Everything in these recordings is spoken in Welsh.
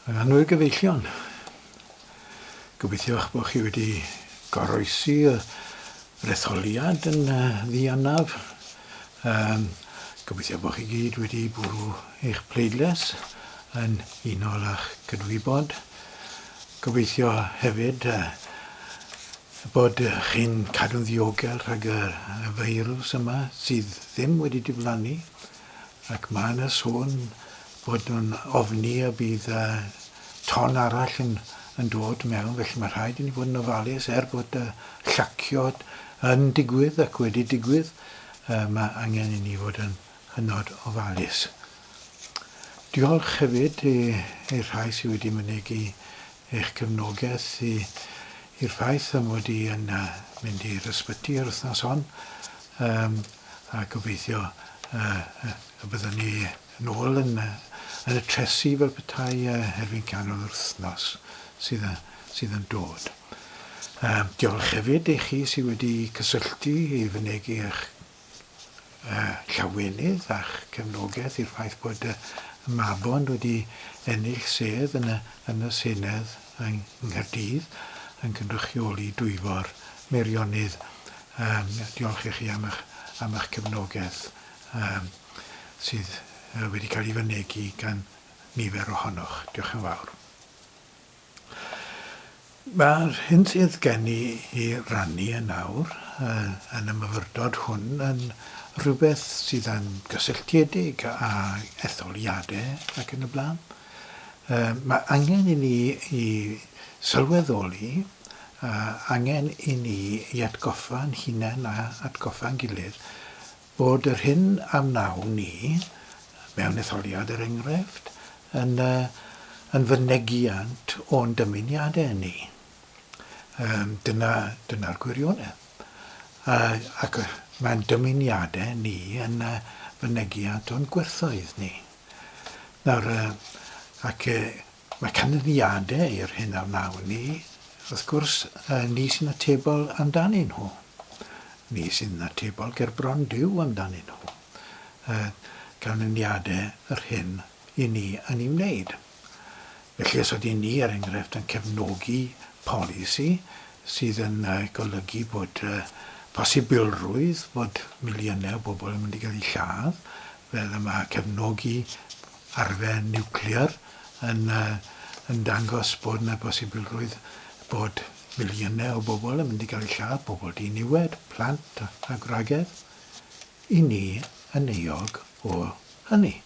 Anwyl gyfeillion, gobeithio eich bod chi wedi goroesi yr etholiad yn ddianaf. Gobeithio bod chi gyd wedi bwrw eich pleidles yn unol a'ch cydwybod. Gobeithio hefyd bod chi'n cadw'n ddiogel rhag y feirws yma sydd ddim wedi diflannu, ac mae yna sôn bod nhw'n ofni y bydd ton arall yn dod mewn, felly mae rhaid i ni fod yn ofalus bod llaciod yn digwydd ac wedi digwydd. Mae angen i ni fod yn hynod ofalus. Diolch hefyd i'r rhai sydd wedi mynegu eich cefnogaeth i'r ffaith am mod i yn mynd i'r ysbyty yr wythnos hon, a gobeithio y byddwn ni yn ôl yn y tresu fel petai erbyn canol yr wythnos sydd yn dod. Diolch hefyd i chi sydd wedi cysylltu i fynegu eich llawenydd a'ch cefnogaeth i'r ffaith bod y Mabon wedi ennill sedd yn y Senedd yng Nghaerdydd yn cynrychioli Dwyfor Meirionnydd. Diolch i chi am eich cefnogaeth sydd wedi cael ei fynegu gan nifer ohonoch. Diolch yn fawr. Mae'r hyn sydd gen i rannu yn nawr yn y myfyrdod hwn yn rhywbeth sydd yn gysylltiedig â etholiadau ac yn y blaen. Mae angen i ni i sylweddoli, angen i ni i atgoffa'n hunain a atgoffa'n gilydd bod yr hyn am wnawn ni mewn etholiad yr enghraifft yn fynegiant o'n dymuniadau ni. Dyna'r gwirionedd. Ac mae'n dymuniadau ni yn fynegiant o'n gwerthoedd ni. Nawr, ac mae canlyniadau i'r hyn am wnawn ni, wrth gwrs, ni sy'n atebol amdanyn nhw. Ni sy'n atebol gerbron Duw amdanyn nhw. Canlyniadau yr hyn i ni yn ei wneud. Felly os ydy ni, er enghraifft, yn cefnogi polisi sydd yn golygu bod posibilrwydd bod miliynau o bobl yn mynd i gael eu lladd, fel yma cefnogi arfer niwclear yn dangos bod yna posibilrwydd bod miliynau o bobl yn mynd i gael eu lladd, bobl diniwed, plant a gwragedd, i ni yn euog o hynny.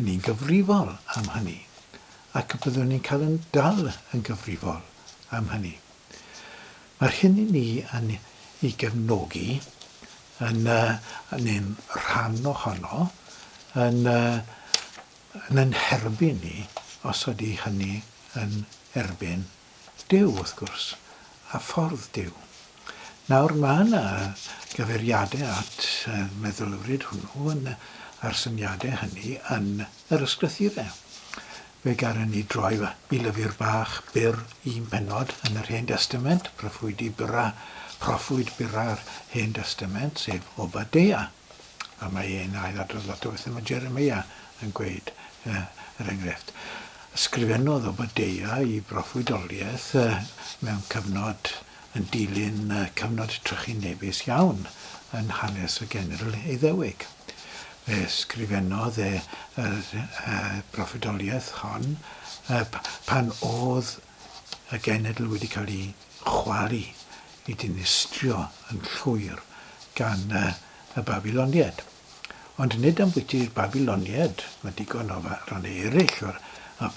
I ni'n gyfrifol am hynny, ac byddwn ni'n cael yn dal yn gyfrifol am hynny. Mae'r hyn i ni yn ei gefnogi yn ein rhan ohono, yn herbyn ni os ydy hynny yn erbyn Duw, wrth gwrs, a ffordd Duw. Nawr mae yna gyfeiriadau at meddylwryd hwnnw a'r syniadau hynny yn yr ysgrythurau. Fe garen ni droi bilyfur bach byr un pennod yn yr Hen Testament, proffwyd byra'r Hen Testament, sef Obadea. A mae ein ail adrodd lot o bethau mae Jeremia yn gweud yr enghraifft. Ysgrifennodd Obadea i broffwydoliaeth mewn cyfnod yn dilyn cyfnod trychinebus iawn yn hanes y genedl Iddewig. Fe ysgrifennodd y broffwydoliaeth hon pan oedd y genedl wedi cael ei chwalu, ei dinistrio yn llwyr gan y Babiloniaid. Ond nid am bwyty'r Babiloniaid, mae digon o rannau eraill o'r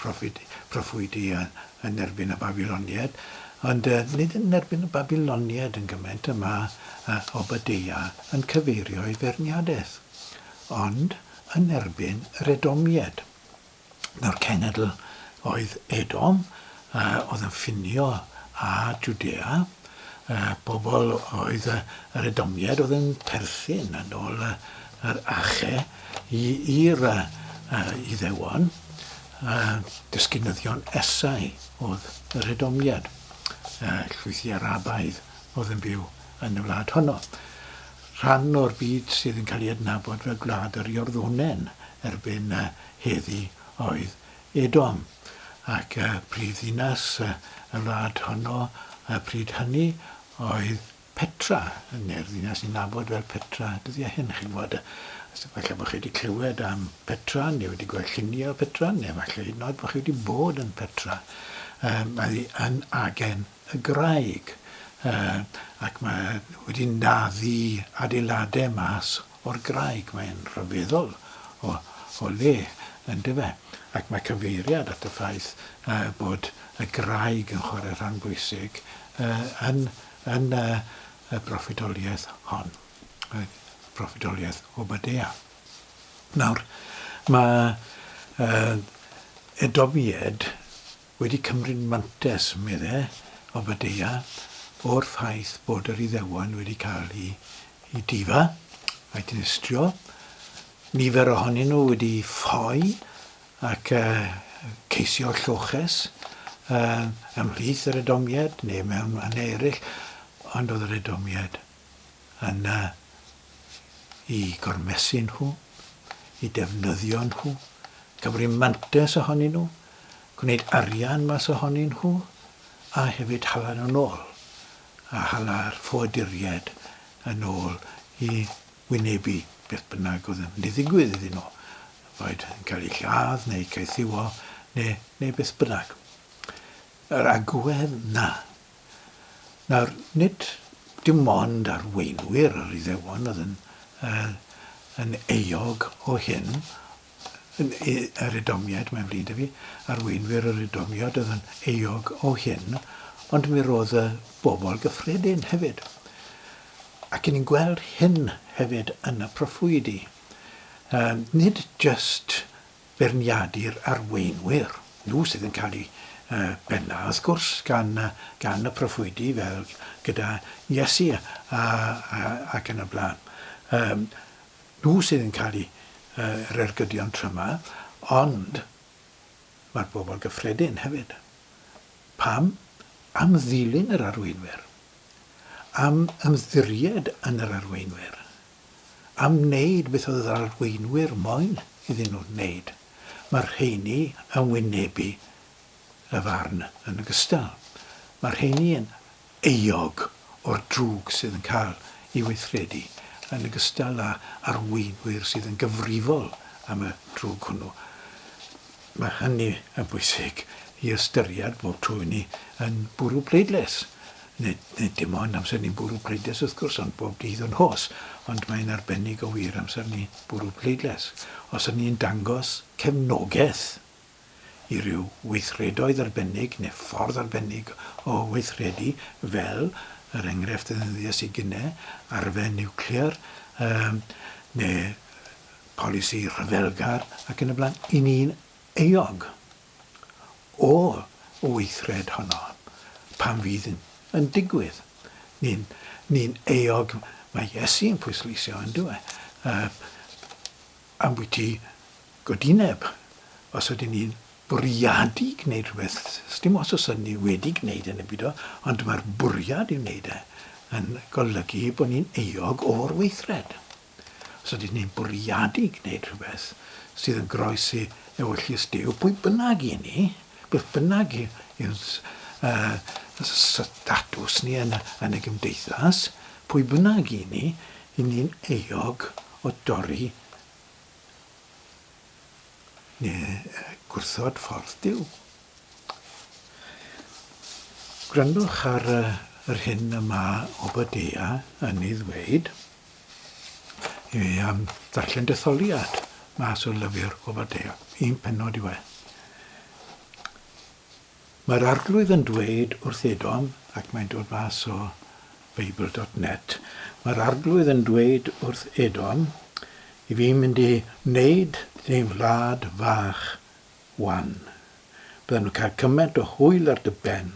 proffwydi yn erbyn y Babiloniaid, ond nid yn erbyn y Babiloniaid yn gymaint yma Obadea yn cyfeirio i ferniadaeth, ond yn erbyn yr Edomiaid. Nawr cenedl oedd Edom, oedd yn ffinio â Judea, bobl oedd yr Edomiaid oedd yn perthyn yn ôl yr ache i'r Iddewon, dysgunyddion esau oedd yr Edomiaid, llwythi Arabaidd oedd yn byw yn y wlad honno. Rhan o'r byd sydd yn cael ei adnabod fel gwlad yr Iorddonen erbyn heddi oedd Edom. ac prifddinas y wlad honno pryd hynny oedd Petra, neu'r ddinas ni'n nabod fel Petra, dyddiau hyn, chi'n gwybod. Falle bod chi wedi clywed am Petra, neu wedi gweld lluniau o Petra, neu falle hyd yn oed bod chi wedi bod yn Petra. Mae yn agen y graig, ac mae wedi naddu adeiladau mas o'r graig. Mae'n rhyfeddol o le, yn dyfe. Ac mae cyfeiriad at y ffaith bod y graig yn chwarae rhan bwysig yn y proffedoliaeth hon, y proffedoliaeth Obadea. Nawr, mae Edomied wedi cymryd mantes, meddai, Obadea, o'r ffaith bod yr Iddewon wedi cael ei difa, a'i dinistrio. Nifer ohonyn nhw wedi ffoi ac ceisio lloches ymhlith yr Edomied neu mewn annau eraill, ond oedd yr Edomied yn i gormesu nhw, i defnyddio nhw, cymryd mantes ohonyn nhw, gwneud arian mas ohonyn nhw, a hefyd hala nhw'n ôl, a hala'r ffoduried yn ôl i wynebu beth bynnag oedd yn ddigwydd iddyn nhw, boed yn cael ei lladd neu caethiwo neu beth bynnag. Yr agwedd na. Nawr, nid dim ond arweinwyr yr Iddewon oedd yn euog o hyn, yr Edomied, mae'n flin dy fi, arweinwyr yr Edomied oedd yn euog o hyn, ond mi roedd y bobl gyffredin hefyd. Ac ni'n gweld hyn hefyd yn y proffwydi. Nid just beirniadu'r arweinwyr, nhw sydd yn cael eu benna, wrth gwrs, gan y proffwydi fel gyda Iesu ac yn y blaen. Nhw sydd yn cael yr ergydion tryma, ond mae'r bobl gyffredin hefyd. Pam? Am ddilyn yr arweinwyr. Am ymddiried yn yr arweinwyr. Am wneud beth oedd yr arweinwyr moyn iddyn nhw'n wneud. Mae'r rheini yn wynebu y farn yn ogystal. Mae'r rheini yn euog o'r drwg sydd yn cael ei weithredu yn ogystal â arweinwyr sydd yn gyfrifol am y drwg hwnnw. Mae hynny yn bwysig i ystyried bob tro ni yn bwrw pleidles. Nid dim ond amser ni'n bwrw pleidles wrth gwrs, ond bob dydd yn hos, ond mae'n arbennig o wir amser ni'n bwrw pleidles. Os ydyn ni'n dangos cefnogaeth i ryw weithredoedd arbennig neu ffordd arbennig o weithredu fel yr enghraifft yn ddyddiau sy'n gynnau, arfer niwclear neu polisi rhyfelgar ac yn y blaen, i ni'n euog o weithred honno pan fydd yn digwydd. Ni'n euog, mae Iesu yn pwysleisio yn dwi, am bwyty godineb os ydyn ni'n bwriadu gwneud rhywbeth. Dim os ydyn ni wedi gwneud yn y byd o, ond mae'r bwriad i wneud yn golygu bod ni'n euog o'r weithred. Os ydyn ni'n bwriadu gwneud rhywbeth sydd yn groes i ewyllus Duw, pwy bynnag i ni, beth bynnag yw'n statws ni yn y gymdeithas, pwy bynnag i ni'n euog o dorri neu gwrthod ffordd Duw. Gwrandwch ar yr hyn yma Obadea yn ei ddweud, i fi am ddarllen detholiad mas o lyfr Obadea, un pennod i we. Mae'r arglwydd yn dweud wrth Edom, ac mae'n dod mas o Bible.net, mae'r arglwydd yn dweud wrth Edom i fi mynd i wneud dim wlad fach wan. Bydden nhw'n cael cymaint o hwyl ar dy ben,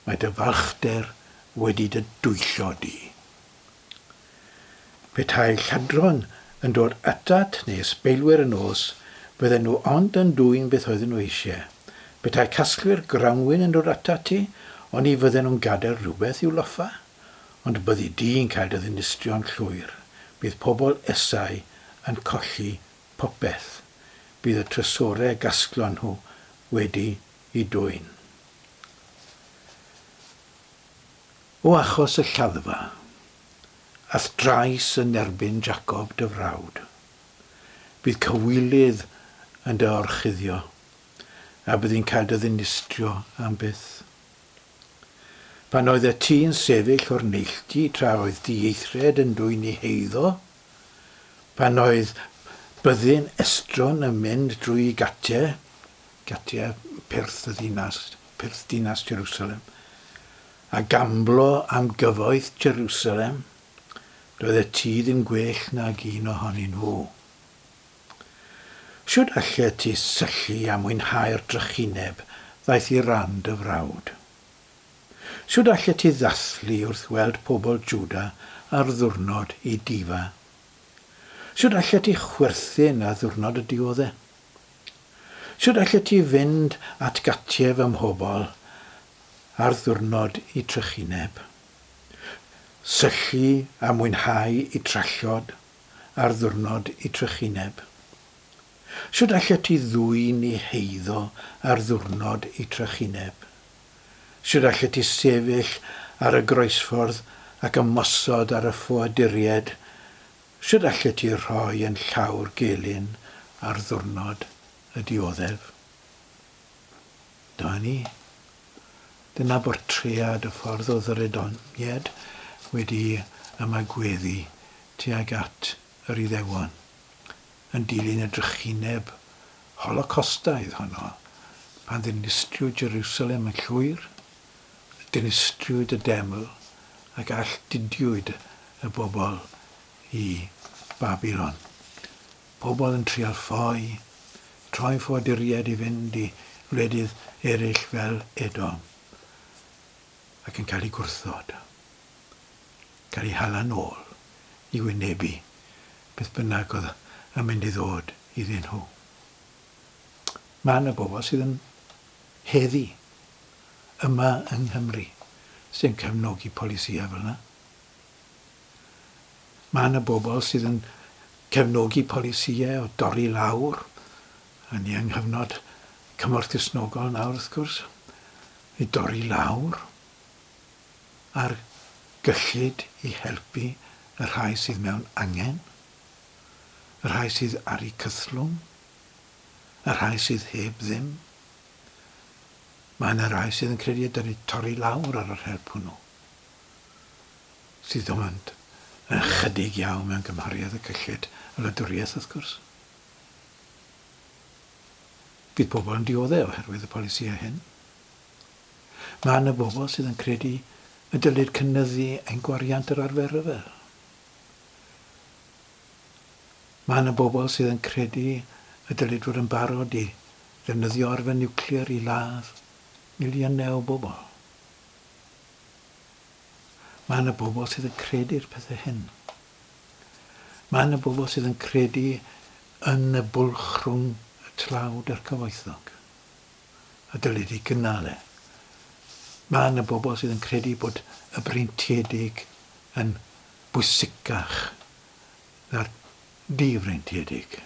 mae dy falchder wedi dy dwyllo di. Petai lladron yn dod atat neu ysbeilwyr yn os, bydden nhw ond yn dwyn beth oedden nhw eisiau. Petai casglwyr grawnwyn yn dod atat ti, ond i fydden nhw'n gadael rhywbeth i'w loffa, ond byddi di yn cael dy ddinistrio'n llwyr. Bydd pobl esau yn colli popeth. Bydd y trysorau gasglo nhw wedi i dwyn. O achos y lladdfa, ath drais yn erbyn Jacob dy frawd. Bydd cywilydd yn dy orchuddio, a bydd hi'n cael dy ddinistrio am byth. Pan oedd y tŷ'n sefyll o'r neilltu tra oedd dieithred yn dwyn i heiddo, pan oedd byddin estron yn mynd drwy gatiau pirth dinas Jerusalem, a gamblo am gyfoeth Jerusalem, doedd y tŷ ddim gwell nag un ohonyn nhw. Siwr allet ti syllu a mwynhau'r drychineb ddaeth i ran dy frawd? Siwr allet ti ddathlu wrth weld pobl Jwda ar ddiwrnod i difa? Siwr allet ti chwerthin a ddiwrnod y dioddau? Siwr allet ti fynd at gatiau fy mhobol ar ddiwrnod i trychineb? Syllu a mwynhau i trallod ar ddiwrnod i trychineb? Siwr allet ti ddwyn i heiddo ar ddiwrnod i trychineb? Siwr allet ti sefyll ar y groesffordd ac ymosod ar y ffoaduried? Siwr allet ti rhoi yn llawr gelyn ar ddiwrnod y dioddef? Dyma ni. Dyna bortread y ffordd o ddrydomied wedi ymagweddu tuag at yr Iddewon, yn dilyn y drychineb holocostaidd honno, pan ddinistriwyd Jerusalem yn llwyr, dinistriwyd y deml ac alldidiwyd y bobl i Babylon. Pobl yn trial ffoi, troi'n ffoaduried i fynd i wledydd eraill fel Edom, ac yn cael ei gwrthod, cael ei hala nôl i wynebu beth bynnag oedd yn mynd i ddod iddyn nhw. Mae yna bobl sydd yn heddi yma yng Nghymru sy'n cefnogi polisia fel yna. Mae yna bobl sydd yn cefnogi polisiau o dorri lawr, yn ei ynghyfnod cymorth Cristnogol nawr wrth gwrs, i dorri lawr ar gyllid i helpu y rhai sydd mewn angen, y rhai sydd ar eu cythlwm, y rhai sydd heb ddim. Mae yna rai sydd yn credu dyn ni torri lawr ar yr help hwnnw, sydd ddim yn chydig iawn mewn gymhariaeth y cyllid y wladwriaeth wrth gwrs. Bydd pobl yn dioddau oherwydd y polisia hyn. Mae yna bobl sydd yn credu y dylid cynyddu ein gwariant yr arfer rhyfel. Mae yna bobl sydd yn credu y dylid fod yn barod i ddefnyddio arfer niwclear i ladd miliynau o bobl. Mae yna bobl sydd yn credu'r pethau hyn. Mae yna bobl sydd yn credu yn y bwlch rhwng y tlawd a'r cyfoethog, a dylid i gynnale. Mae yna bobl sydd yn credu bod y breintiedig yn bwysicach na'r difreintiedig,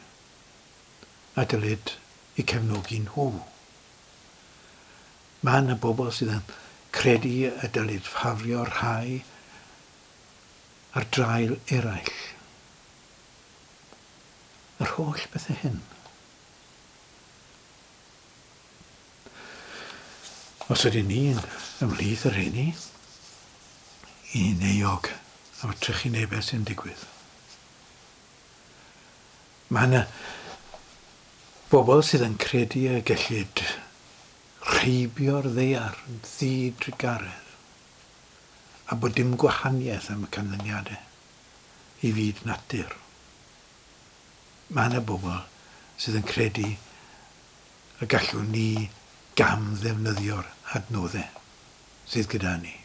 a dylid i cefnogi nhw. Mae yna bobl sydd yn credu y dylid ffafrio rhai ar drail eraill. Yr holl bethau hyn. Os ydyn ni'n ymhlith yr hynny, i neuog am y trychinebau sy'n digwydd. Mae yna bobl sydd yn credu y gellid rheibio'r ddeiar, ddidrigaredd, a bod dim gwahaniaeth am y canlyniadau i fyd natur. Mae yna bobl sydd yn credu y gallwn ni gam ddefnyddio'r adnoddau sydd gyda ni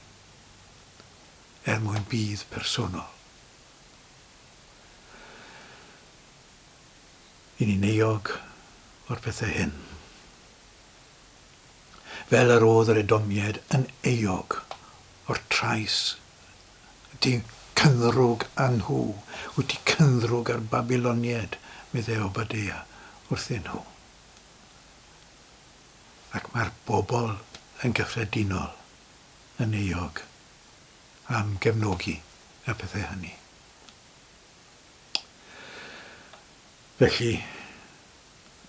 mwyn bydd personol. I ni neuog o'r pethau hyn. Fel yr oedd yr Edomied yn euog o'r trais, ydy cynddrwg â nhw, wyt ti cynddrwg ar Babylonied, medde Obadea wrthyn nhw. ac mae'r bobl yn gyffredinol yn euog am gefnogi y pethau hynny. Felly,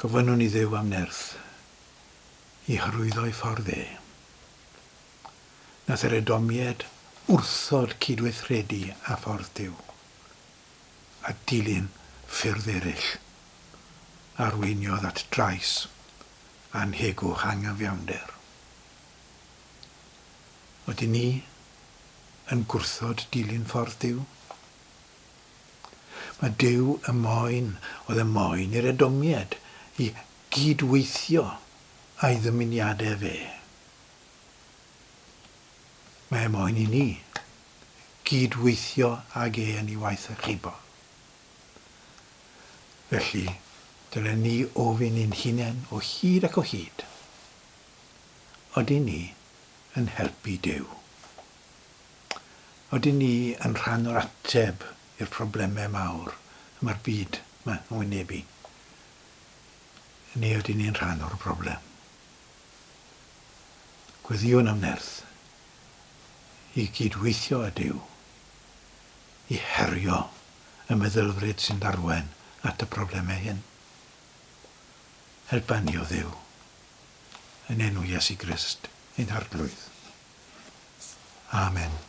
gofynnwn i Dduw am nerth i hyrwyddo'i ffordd e. Nath yr Edomiad wrthod cydweithredu a ffordd Duw a dilyn ffyrdd eraill arweiniodd at drais a'n hegwch angyfiawnder. Oedden ni yn gwrthod dilyn ffordd Duw? Mae Duw oedd y moyn i'r Edomiad i gydweithio a'i ddymuniadau fe. Mae moyn i ni gydweithio ag yn ei waith archibo. Felly, dylen ni ofyn i'n hunain o hyd ac o hyd. Oedden ni yn helpu Duw? Oedden ni yn rhan o'r ateb i'r problemau mawr mae'r byd yn wynebu? Neu oedden ni'n rhan o'r broblem? Gweddiwn am nerth i gydweithio â Duw, i herio y meddylfryd sy'n darwen at y problemau hyn. Helpa ni o Dduw, yn enw Iesu Grist, ein arglwydd. Amen.